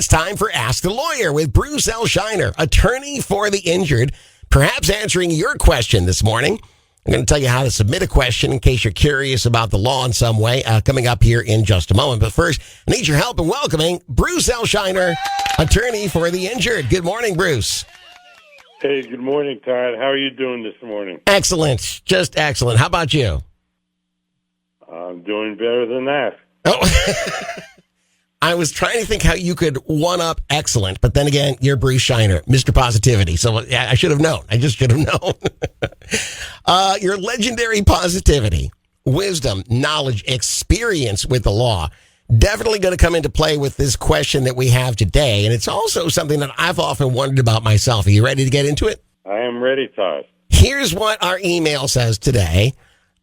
it's time for Ask the Lawyer with Bruce L. Scheiner, attorney for the injured, perhaps answering your question this morning. I'm going to tell you how to submit a question in case you're curious about the law in some way, coming up here in just a moment. But first, I need your help in welcoming Bruce L. Scheiner, attorney for the injured. Good morning, Bruce. Hey, good morning, Todd. How are you doing this morning? Excellent. Just excellent. How about you? I'm doing better than that. Oh, I was trying to think how you could one-up excellent, but then again, you're Bruce Scheiner, Mr. Positivity. So yeah, I should have known. I just should have known. Your legendary positivity, wisdom, knowledge, experience with the law, definitely going to come into play with this question that we have today. And it's also something that I've often wondered about myself. Are you ready to get into it? I am ready, Todd. Here's what our email says today.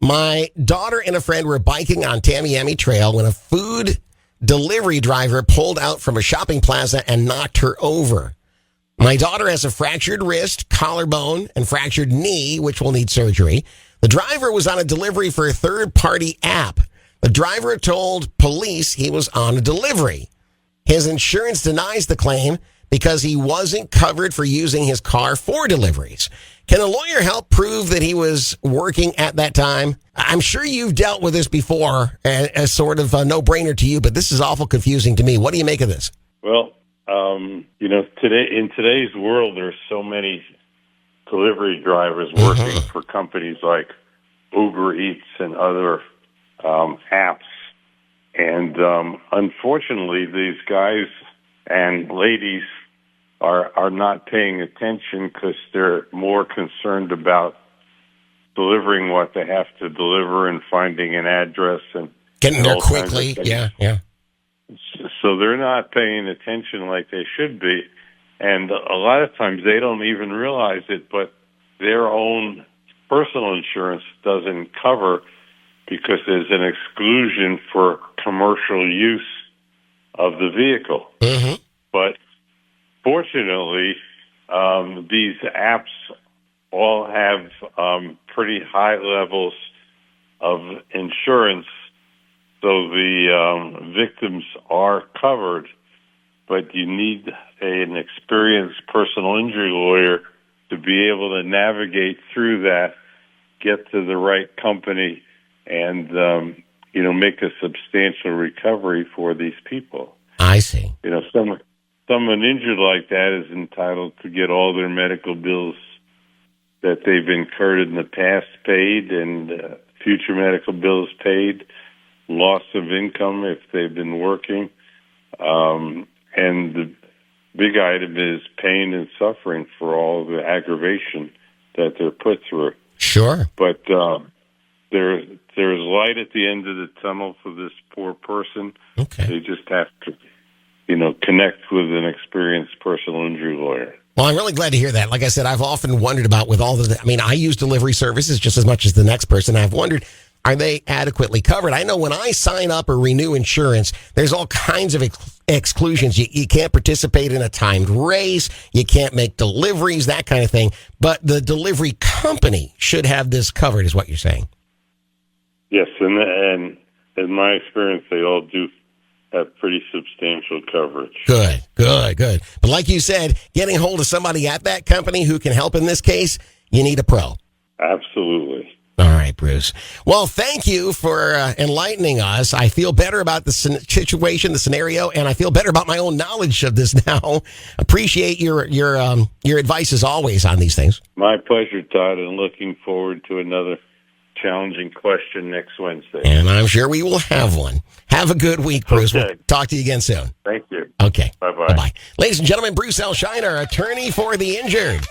My daughter and a friend were biking on Tamiami Trail when a food delivery driver pulled out from a shopping plaza and knocked her over. My daughter has a fractured wrist, collarbone, and fractured knee, which will need surgery. The driver was on a delivery for a third-party app. The driver told police he was on a delivery. His insurance denies the claim because he wasn't covered for using his car for deliveries. Can a lawyer help prove that he was working at that time? I'm sure you've dealt with this before, as sort of a no-brainer to you, but this is awful confusing to me. What do you make of this? Well, in today's world, there's so many delivery drivers working for companies like Uber Eats and other apps. And unfortunately, these guys and ladies are not paying attention because they're more concerned about delivering what they have to deliver and finding an address and getting there quickly. Yeah. So they're not paying attention like they should be. And a lot of times they don't even realize it, but their own personal insurance doesn't cover because there's an exclusion for commercial use of the vehicle. Mm-hmm. But fortunately, these apps all have pretty high levels of insurance, so the victims are covered. But you need an experienced personal injury lawyer to be able to navigate through that, get to the right company, and make a substantial recovery for these people. I see. Someone injured like that is entitled to get all their medical bills that they've incurred in the past paid and future medical bills paid, loss of income if they've been working, and the big item is pain and suffering for all the aggravation that they're put through. Sure. But there's light at the end of the tunnel for this poor person. Okay. They just have to connect with an experienced personal injury lawyer. Well, I'm really glad to hear that. Like I said, I've often wondered about I use delivery services just as much as the next person. I've wondered, are they adequately covered? I know when I sign up or renew insurance, there's all kinds of exclusions. You can't participate in a timed race. You can't make deliveries, that kind of thing. But the delivery company should have this covered, is what you're saying. Yes, and in my experience, they all do have pretty substantial coverage. Good. But like you said, getting hold of somebody at that company who can help in this case, you need a pro. Absolutely. All right, Bruce. Well, thank you for enlightening us. I feel better about the situation, the scenario, and I feel better about my own knowledge of this now. Appreciate your advice as always on these things. My pleasure, Todd, and looking forward to another challenging question next Wednesday. And I'm sure we will have one. Have a good week, Bruce. Okay. We'll talk to you again soon. Thank you. Okay. Bye-bye. Bye-bye. Ladies and gentlemen, Bruce L. Scheiner, attorney for the injured.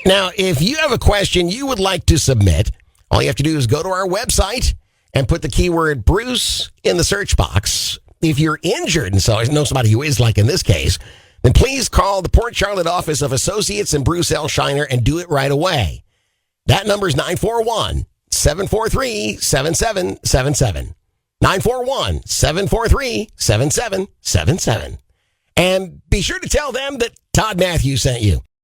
Now, if you have a question you would like to submit, all you have to do is go to our website and put the keyword Bruce in the search box. If you're injured, and so I know somebody who is, like in this case, then please call the Port Charlotte office of Associates and Bruce L. Scheiner and do it right away. That number is 941-743-7777. 941-743-7777. And be sure to tell them that Todd Matthews sent you.